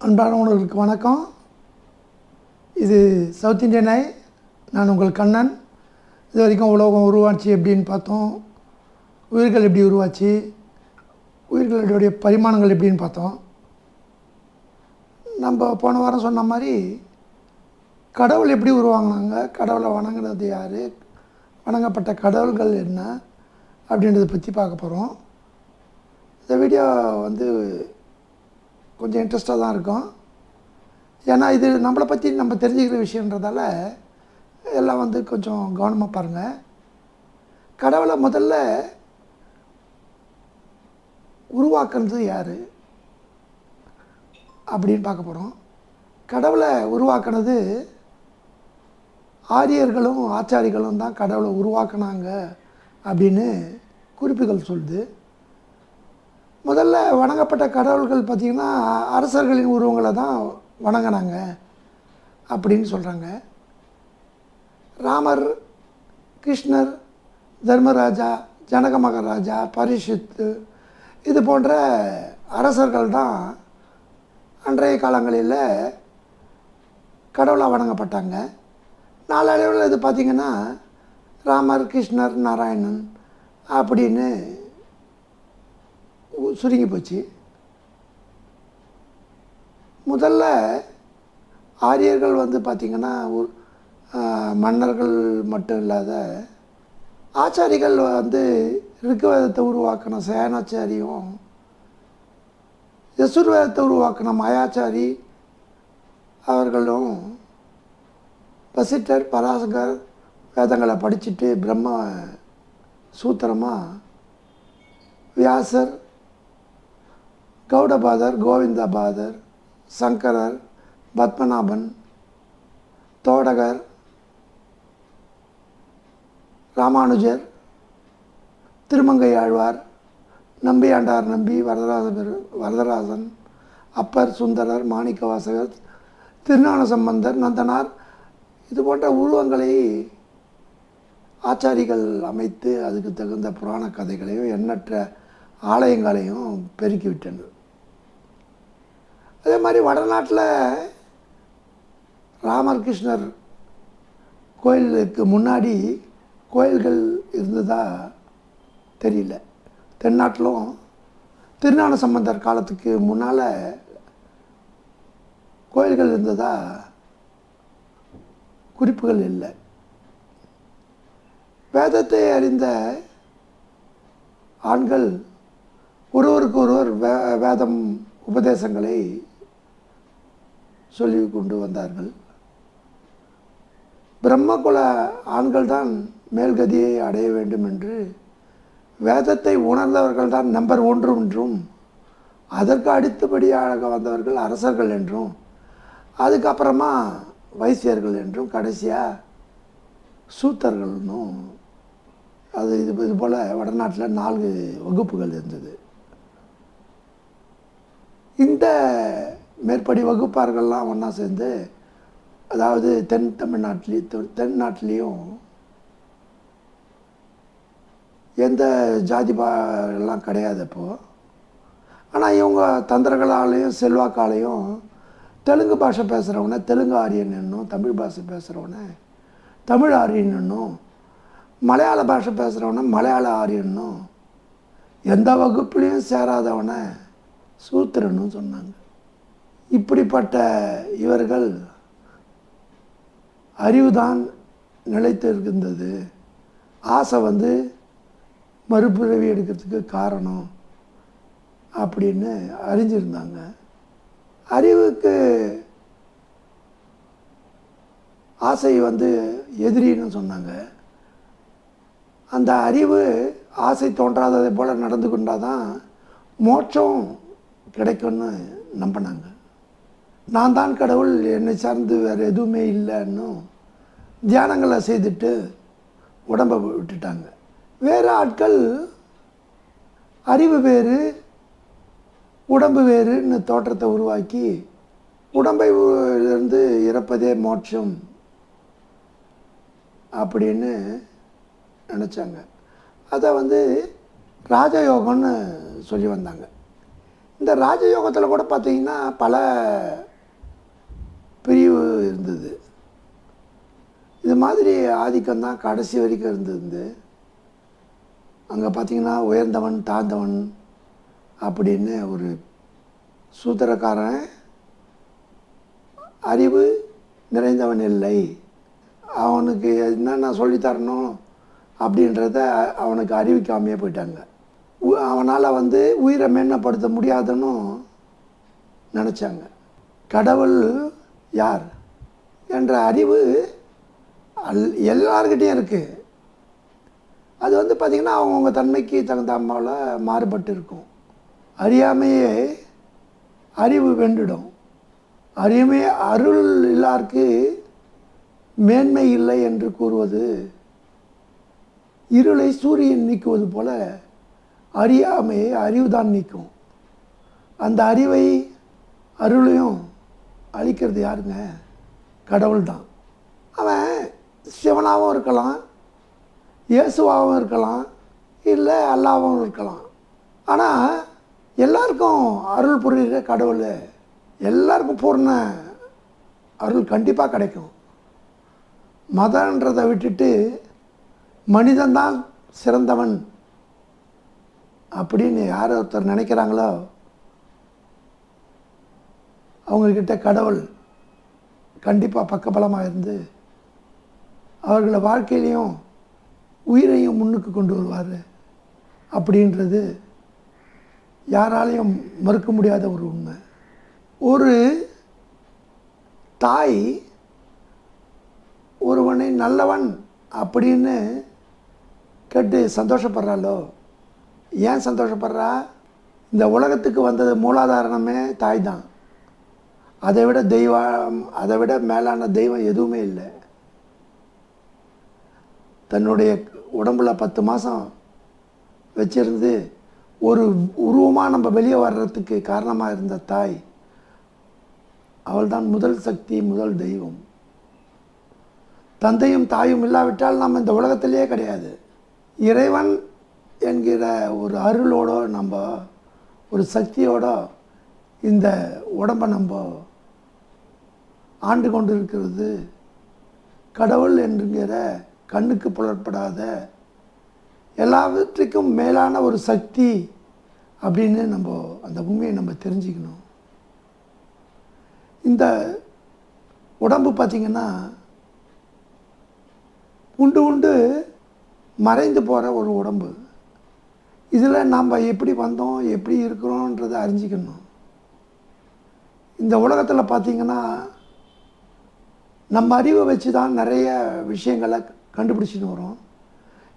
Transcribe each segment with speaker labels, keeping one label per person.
Speaker 1: அன்பானவர்களுக்கு வணக்கம். இது south Indian ஐ. நான் உங்கள் கண்ணன். இது வரைக்கும் உலகம் உருவாச்சு எப்படின்னு பார்த்தோம். உயிர்கள் எப்படி உருவாச்சு, உயிர்களுடைய பரிமாணங்கள் எப்படின்னு பார்த்தோம். நம்ம போன வாரம் சொன்ன மாதிரி கடவுள் எப்படி உருவாங்கினாங்க, கடவுளை வணங்குறது யார், வணங்கப்பட்ட கடவுள்கள் என்ன அப்படின்றத பற்றி பார்க்க போகிறோம். இந்த வீடியோ கொஞ்சம் இன்ட்ரெஸ்டாக தான் இருக்கும். ஏன்னா இது நம்மளை பற்றி நம்ம தெரிஞ்சுக்கிற விஷயன்றதால எல்லாம் கொஞ்சம் கவனமாக பாருங்கள். கடவுளை முதல்ல உருவாக்குறது யார் அப்படின்னு பார்க்க போகிறோம். கடவுளை உருவாக்குனது ஆரியர்களும் ஆச்சாரிகளும் தான் கடவுளை உருவாக்குனாங்க அப்படின்னு குறிப்புகள் சொல்லுது. முதல்ல வணங்கப்பட்ட கடவுள்கள் பார்த்திங்கன்னா அரசர்களின் உருவங்களை தான் வணங்கினாங்க அப்படின்னு சொல்கிறாங்க. ராமர், கிருஷ்ணர், தர்மராஜா, ஜனக மகாராஜா, பரிஷித்து இது போன்ற அரசர்கள் தான் அன்றைய காலங்களில் கடவுளாக வணங்கப்பட்டாங்க. நாளடைவில் இது பார்த்திங்கன்னா ராமர், கிருஷ்ணர், நாராயணன் அப்படின்னு சுருங்கி போச்சு. முதல்ல ஆரியர்கள் பார்த்திங்கன்னா மன்னர்கள் மட்டும் இல்லாத ஆச்சாரிகள் ரிக்வேதத்தை உருவாக்கின சேனாச்சாரியும், யசுர்வேதத்தை உருவாக்கின மாயாச்சாரி அவர்களும், வசிட்டர், பராசகர் வேதங்களை படிச்சுட்டு பிரம்ம சூத்திரமாக வியாசர், கௌடபாதர், கோவிந்தபாதர், சங்கரர், பத்மநாபன், தோடகர், ராமானுஜர், திருமங்கை ஆழ்வார், நம்பியாண்டார் நம்பி, வரதராசன், அப்பர், சுந்தரர், மாணிக்கவாசகர், திருஞான சம்பந்தர், நந்தனார் இது போன்ற உருவங்களை ஆச்சாரிகள் அமைத்து அதுக்கு தகுந்த புராண கதைகளையும் எண்ணற்ற ஆலயங்களையும் பெருக்கிவிட்டனர். அதே மாதிரி வடநாட்டில் ராமர், கிருஷ்ணர் கோயிலுக்கு முன்னாடி கோயில்கள் இருந்ததா தெரியல. தென்னாட்டிலும் திருஞான சம்பந்தர் காலத்துக்கு முன்னால் கோயில்கள் இருந்ததா குறிப்புகள் இல்லை. வேதத்தை அறிந்த ஆண்கள் ஒருவருக்கு ஒருவர் வேதம் உபதேசங்களை சொல்லி கொண்டு வந்தார்கள். பிரம்மகுல ஆண்கள் தான் மேல்கதியை அடைய வேண்டும் என்று வேதத்தை உணர்ந்தவர்கள் தான் நம்பர் 1 என்றும், அதற்கு அடுத்தபடியாக வந்தவர்கள் அரசர்கள் என்றும், அதுக்கப்புறமா வைசியர்கள் என்றும், கடைசியாக சூத்தர்கள்னும், அது இது போல் வடநாட்டில் 4 வகுப்புகள் இருந்தது. இந்த மேற்படி வகுப்பார்கள்லாம் ஒன்றா சேர்ந்து, அதாவது தென்னாட்டிலையும் எந்த ஜாதி எல்லாம் கிடையாது அப்போது. ஆனால் இவங்க தந்திரங்களாலேயும் செல்வாக்காலையும் தெலுங்கு பாஷை பேசுகிறவனை தெலுங்கு ஆரியன் என்னும், தமிழ் பாஷை பேசுகிறவனை தமிழ் ஆரியன் என்னும், மலையாள பாஷை பேசுகிறவனை மலையாள ஆரியன்னும், எந்த வகுப்புலேயும் சேராதவனை சூத்திரன்னு சொன்னாங்க. இப்படிப்பட்ட இவர்கள் அறிவுதான் நிலைத்து இருக்கின்றது, ஆசை மறுபிறவி எடுக்கிறதுக்கு காரணம் அப்படின்னு அறிஞ்சிருந்தாங்க. அறிவுக்கு ஆசை எதிரின்னு சொன்னாங்க. அந்த அறிவு ஆசை தோன்றாததை போல் நடந்து கொண்டால் தான் மோட்சம் கிடைக்கும்னு நம்பினாங்க. நான் தான் கடவுள், என்னை சார்ந்து வேறு எதுவுமே இல்லைன்னு தியானங்களை செய்துட்டு உடம்பை விட்டுட்டாங்க. வேறு ஆட்கள் அறிவு வேறு உடம்பு வேறுன்னு தோற்றத்தை உருவாக்கி உடம்பையிலிருந்து இறப்பதே மோட்சம் அப்படின்னு நினச்சாங்க. அதை ராஜயோகம்னு சொல்லி வந்தாங்க. இந்த ராஜயோகத்தில் கூட பார்த்திங்கன்னா பல பிரிவு இருந்தது. இது மாதிரி ஆதிக்கம்தான் கடைசி வரைக்கும் இருந்தது. அங்கே பார்த்திங்கன்னா உயர்ந்தவன் தாழ்ந்தவன் அப்படின்னு ஒரு சூத்திரக்காரன், அறிவு நிறைந்தவன் இல்லை, அவனுக்கு என்னென்ன சொல்லித்தரணும் அப்படின்றத அவனுக்கு அறிவிக்காமையே போயிட்டாங்க. அவனால் உயிரை மேன்மைப்படுத்த முடியாதுன்னு நினச்சாங்க. கடவுள் யார் என்ற அறிவு எல்லார்கிட்டையும் இருக்குது. அது பார்த்திங்கன்னா அவங்கவுங்க தன்மைக்கு தகுந்தாமல் மாறுபட்டு இருக்கும். அறியாமையே அறிவு வென்றுடும். அறியாமை அருள் இல்லாருக்கு மேன்மை இல்லை என்று கூறுவது இருளை சூரியன் நீக்குவது போல அறியாமையை அறிவுதான் நீக்கும். அந்த அறிவை அருளையும் அழிக்கிறது யாருங்க? கடவுள் தான். அவன் சிவனாகவும் இருக்கலாம், இயேசுவாகவும் இருக்கலாம், இல்லை அல்லாவும் இருக்கலாம். ஆனால் எல்லாருக்கும் அருள் புரிகிற கடவுள், எல்லாருக்கும் பூர்ண அருள் கண்டிப்பாக கிடைக்கும். மதன்றதை விட்டுட்டு மனிதன்தான் சிறந்தவன் அப்படின்னு யார் ஒருத்தர் நினைக்கிறாங்களோ அவங்கக்கிட்ட கடவுள் கண்டிப்பாக பக்கபலமாக இருந்து அவர்களை வாழ்க்கையிலையும் உயிரையும் முன்னுக்கு கொண்டு வருவார் அப்படின்றது யாராலையும் மறுக்க முடியாத ஒரு உண்மை. ஒரு தாய் ஒருவனை நல்லவன் அப்படின்னு கேட்டு சந்தோஷப்படுறாளோ? ஏன் சந்தோஷப்படுறா? இந்த உலகத்துக்கு வந்தது மூலாதாரணமே தாய் தான். அதை விட மேலான தெய்வம் எதுவுமே இல்லை. தன்னுடைய உடம்புல 10 மாதம் வச்சிருந்து ஒரு உருவமாக நம்ம வெளியே வர்றதுக்கு காரணமாக இருந்த தாய், அவள் தான் முதல் சக்தி, முதல் தெய்வம். தந்தையும் தாயும் இல்லாவிட்டால் நம்ம இந்த உலகத்திலேயே கிடையாது. இறைவன் என்கிற ஒரு அருளோட நம்ம ஒரு சக்தியோட இந்த உடம்பை நம்ம ஆண்டு கொண்டு இருக்கிறது கடவுள் என்கிற கண்ணுக்கு புலப்படாத எல்லாவற்றுக்கும் மேலான ஒரு சக்தி அப்படின்னு நம்ம அந்த உண்மையை நம்ம தெரிஞ்சுக்கணும். இந்த உடம்பு பார்த்திங்கன்னா உண்டு மறைந்து போகிற ஒரு உடம்பு. இதில் நாம் எப்படி வந்தோம், எப்படி இருக்கிறோன்றதை அறிஞ்சிக்கணும். இந்த உலகத்தில் பார்த்திங்கன்னா நம்ம அறிவை வச்சு தான் நிறைய விஷயங்களை கண்டுபிடிச்சின்னு வரோம்.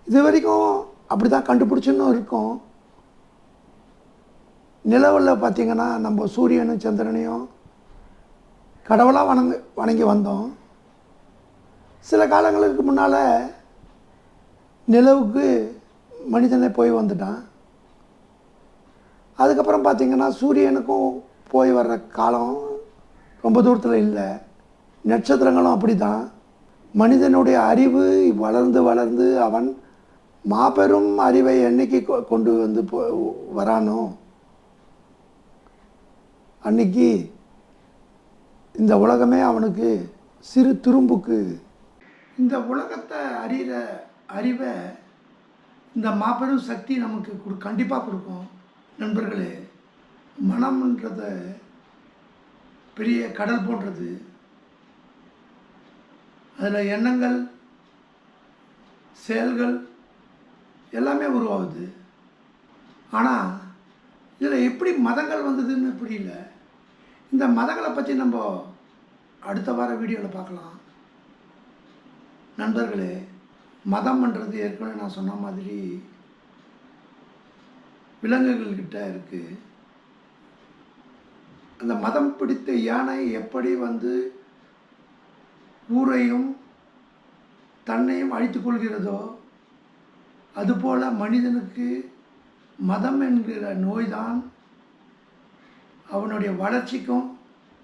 Speaker 1: இது வரைக்கும் அப்படி தான் கண்டுபிடிச்சுன்னு இருக்கோம். நிலவில் பார்த்திங்கன்னா நம்ம சூரியனும் சந்திரனையும் கடவுளாக வணங்கி வந்தோம். சில காலங்களுக்கு முன்னால் நிலவுக்கு மனிதனே போய் வந்துட்டான். அதுக்கப்புறம் பார்த்திங்கன்னா சூரியனுக்கும் போய் வர்ற காலம் ரொம்ப தூரத்தில் இல்லை. நட்சத்திரங்களும் அப்படி தான். மனிதனுடைய அறிவு வளர்ந்து அவன் மாபெரும் அறிவை என்னைக்கு கொண்டு வரானோ அன்னைக்கு இந்த உலகமே அவனுக்கு சிறு துரும்புக்கு. இந்த உலகத்தை அறிகிற அறிவை இந்த மாபெரும் சக்தி நமக்கு கண்டிப்பாக கொடுக்கும். நண்பர்களே, மனம்ன்றத பெரிய கடல் போன்றது. அதில் எண்ணங்கள், செயல்கள் எல்லாமே உருவாகுது. ஆனால் இதில் எப்படி மதங்கள் வந்ததுன்னு புரியல. இந்த மதங்களை பற்றி நம்ம அடுத்த வார வீடியோவில் பார்க்கலாம். நண்பர்களே, மதம்ன்றது ஏற்கனவே நான் சொன்ன மாதிரி விலங்குகள்கிட்ட இருக்குது. அந்த மதம் பிடித்த யானை எப்படி ஊரையும் தன்னையும் அழித்து கொள்கிறதோ அதுபோல் மனிதனுக்கு மதம் என்கிற நோய்தான் அவனுடைய வளர்ச்சிக்கும்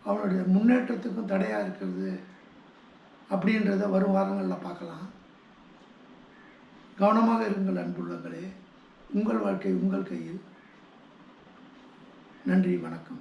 Speaker 1: அவனுடைய முன்னேற்றத்துக்கும் தடையாக இருக்கிறது அப்படின்றத வரும் வாரங்களில் பார்க்கலாம். கவனமாக இருங்கள் அன்புள்ளங்களே. உங்கள் வாழ்க்கை உங்கள் கையில். நன்றி, வணக்கம்.